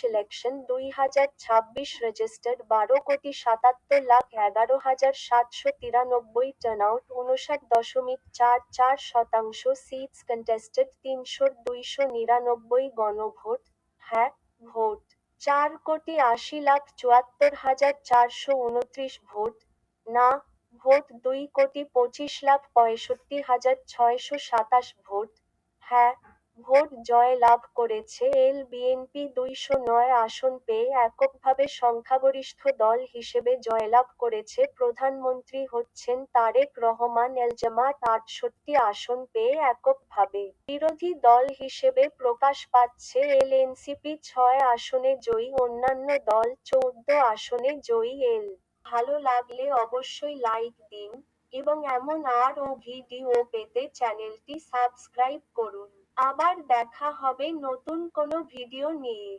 Election 2026 registered 12,77,11,793 টার্নআউট 59.44%, seats contested 300,299 গণভোট, হ্যাঁ vote 4,80,74,429 vote, না ভোট 2,25,65,627 ভোট, হ্যাঁ ভোট জয় লাভ করেছে বিএনপি 209 আসন পেয়ে এককভাবে সংখ্যাগরিষ্ঠ দল হিসেবে জয়লাভ করেছে। প্রধানমন্ত্রী হচ্ছেন তারেক রহমান। জামাত 68 আসন পেয়ে এককভাবে বিরোধী দল হিসেবে প্রকাশ পাচ্ছে। এনসিপি 6 আসনে জয়ী, অন্যান্য দল 14 আসনে জয়ী। ভালো লাগলে অবশ্যই লাইক দিন এবং এমন আরও ভিডিও পেতে চ্যানেলটি সাবস্ক্রাইব করুন। আবার দেখা হবে নতুন কোনো ভিডিও নিয়ে।